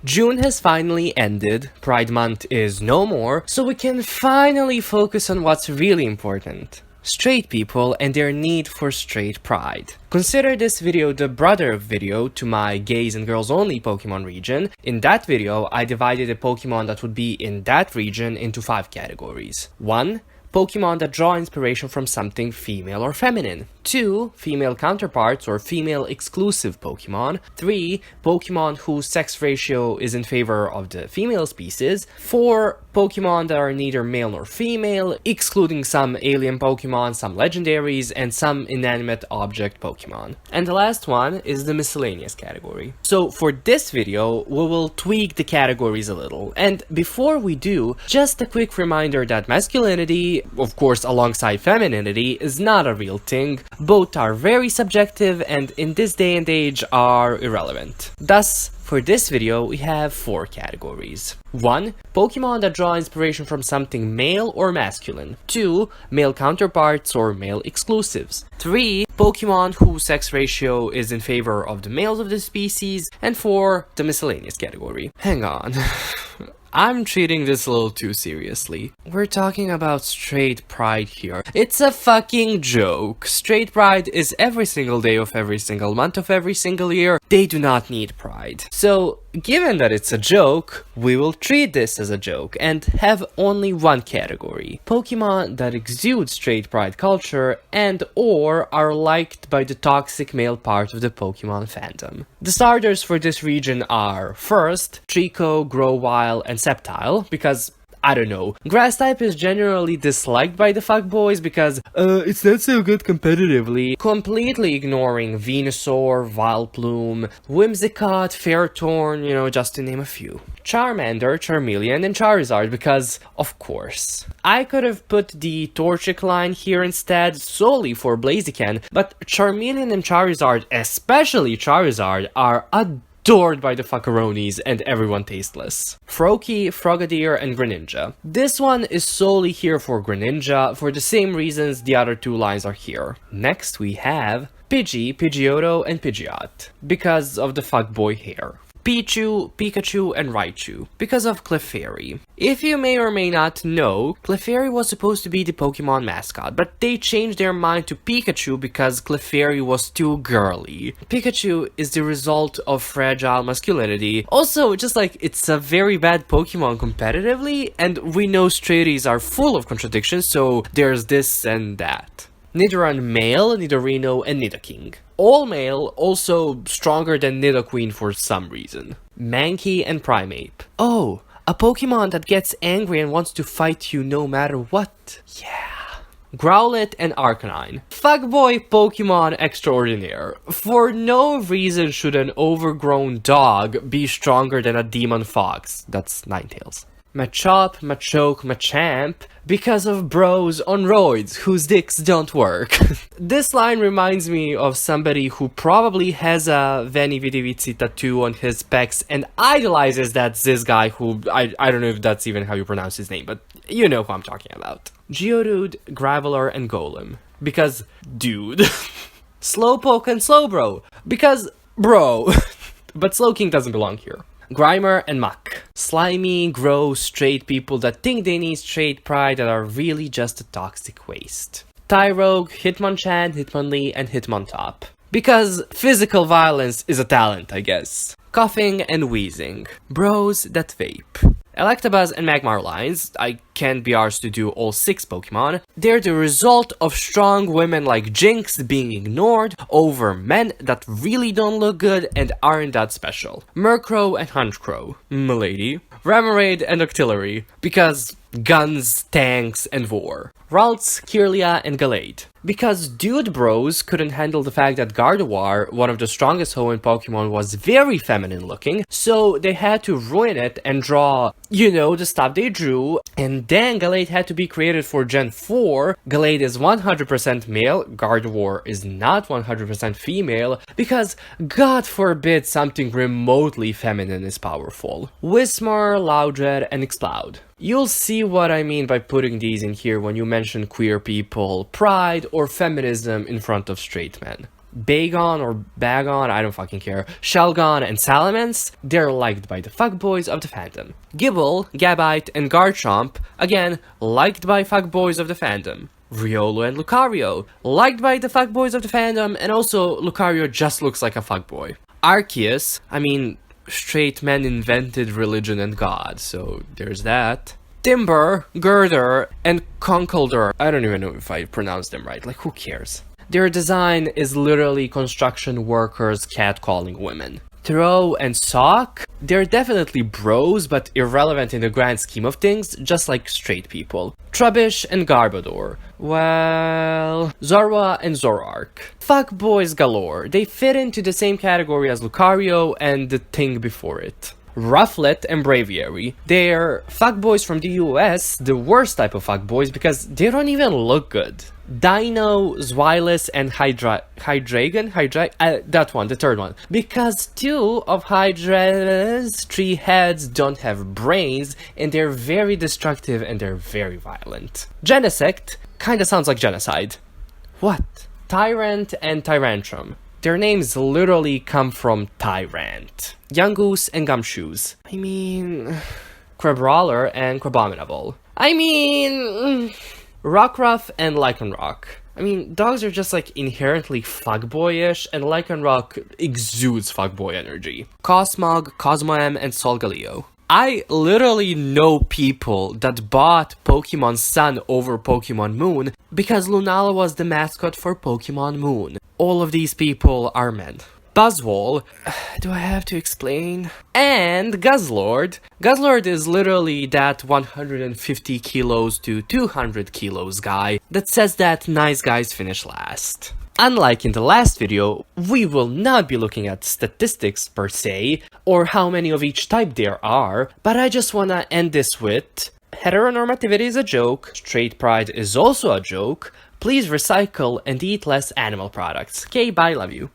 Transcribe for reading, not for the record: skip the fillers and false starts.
June has finally ended, Pride Month is no more, so we can finally focus on what's really important. Straight people and their need for straight pride. Consider this video the brother video to my gays and girls only Pokemon region. In that video, I divided the Pokemon that would be in that region into 5 categories. 1. Pokemon that draw inspiration from something female or feminine. 2. Female counterparts or female exclusive Pokemon. 3. Pokemon whose sex ratio is in favor of the female species. 4. Pokemon that are neither male nor female, excluding some alien Pokemon, some legendaries, and some inanimate object Pokemon. And the last one is the miscellaneous category. So for this video, we will tweak the categories a little. And before we do, just a quick reminder that masculinity, of course alongside femininity, is not a real thing. Both are very subjective and in this day and age are irrelevant. Thus, for this video, we have 4 categories. 1. Pokemon that draw inspiration from something male or masculine. 2. Male counterparts or male exclusives. 3. Pokemon whose sex ratio is in favor of the males of the species. And 4. The miscellaneous category. Hang on. I'm treating this a little too seriously. We're talking about straight pride here. It's a fucking joke. Straight pride is every single day of every single month of every single year. They do not need pride. So, given that it's a joke, we will treat this as a joke and have only one category. Pokemon that exude straight pride culture and or are liked by the toxic male part of the Pokemon fandom. The starters for this region are, first, Trico, Grovyle, and Sceptile, because I don't know. Grass type is generally disliked by the fuckboys because, it's not so good competitively. Completely ignoring Venusaur, Vileplume, Whimsicott, Ferrothorn, just to name a few. Charmander, Charmeleon, and Charizard because, of course. I could have put the Torchic line here instead solely for Blaziken, but Charmeleon and Charizard, especially Charizard, are adored by the fuckaroonies and everyone tasteless. Froakie, Frogadier, and Greninja. This one is solely here for Greninja for the same reasons the other 2 lines are here. Next we have Pidgey, Pidgeotto, and Pidgeot, because of the fuckboy hair. Pichu, Pikachu, and Raichu, because of Clefairy. If you may or may not know, Clefairy was supposed to be the Pokemon mascot, but they changed their mind to Pikachu because Clefairy was too girly. Pikachu is the result of fragile masculinity. Also, just like, it's a very bad Pokemon competitively, and we know straighties are full of contradictions, so there's this and that. Nidoran male, Nidorino, and Nidoking. All male, also stronger than Nidoqueen for some reason. Mankey and Primeape. Oh, a Pokemon that gets angry and wants to fight you no matter what. Yeah. Growlithe and Arcanine. Fuckboy Pokemon extraordinaire. For no reason should an overgrown dog be stronger than a demon fox. That's Ninetales. Machop, Machoke, Machamp, because of bros on roids whose dicks don't work. This line reminds me of somebody who probably has a Veni Vidi Vici tattoo on his pecs and idolizes this guy who, I don't know if that's even how you pronounce his name, but you know who I'm talking about. Geodude, Graveler, and Golem. Because, dude. Slowpoke and Slowbro. Because, bro. But Slowking doesn't belong here. Grimer and Muk. Slimy, gross, straight people that think they need straight pride that are really just a toxic waste. Tyrogue, Hitmonchan, Hitmonlee, and Hitmontop. Because physical violence is a talent, I guess. Coughing and wheezing. Bros that vape. Electabuzz and Magmar lines, I can't be arsed to do all 6 Pokemon, they're the result of strong women like Jinx being ignored over men that really don't look good and aren't that special. Murkrow and Honchkrow, m'lady. Remoraid and Octillery, because guns, tanks, and war. Ralts, Kirlia, and Gallade. Because dude bros couldn't handle the fact that Gardevoir, one of the strongest Hoenn Pokemon, was very feminine looking, so they had to ruin it and draw, the stuff they drew, and then Gallade had to be created for Gen 4. Gallade is 100% male, Gardevoir is not 100% female, because God forbid something remotely feminine is powerful. Whismur, Loudred, and Exploud. You'll see what I mean by putting these in here when you mention queer people, pride, or feminism in front of straight men. Bagon or Bagon, I don't fucking care, Shelgon, and Salamence, they're liked by the fuckboys of the fandom. Gible, Gabite, and Garchomp, again, liked by fuckboys of the fandom. Riolu and Lucario, liked by the fuckboys of the fandom, and also Lucario just looks like a fuckboy. Arceus, I mean, straight men invented religion and God, so there's that. Timber, Girder, and Conkeldurr, I don't even know if I pronounced them right, like who cares? Their design is literally construction workers catcalling women. Throw and Sock, they're definitely bros, but irrelevant in the grand scheme of things, just like straight people. Trubbish and Garbodor, well, Zorua and Zoroark. Fuckboys galore, they fit into the same category as Lucario and the thing before it. Rufflet and Braviary, they're fuckboys from the US, the worst type of fuckboys because they don't even look good. Dino, Zweilous, and Hydreigon? That one, the third one. Because 2 of Hydra's 3 heads don't have brains, and they're very destructive and they're very violent. Genesect kinda sounds like genocide. What? Tyrant and Tyrantrum. Their names literally come from Tyrant. Yungoos and Gumshoes. I mean... Crabrawler and Crabominable. I mean... Rockruff and Lycanroc. I mean, dogs are just like inherently fuckboyish, and Lycanroc exudes fuckboy energy. Cosmog, Cosmoem, and Solgaleo. I literally know people that bought Pokemon Sun over Pokemon Moon because Lunala was the mascot for Pokemon Moon. All of these people are men. Buzzwole, do I have to explain? And Guzzlord. Guzzlord is literally that 150 kilos to 200 kilos guy that says that nice guys finish last. Unlike in the last video, we will not be looking at statistics per se, or how many of each type there are, but I just wanna end this with, heteronormativity is a joke, straight pride is also a joke, please recycle and eat less animal products. Okay, bye, love you.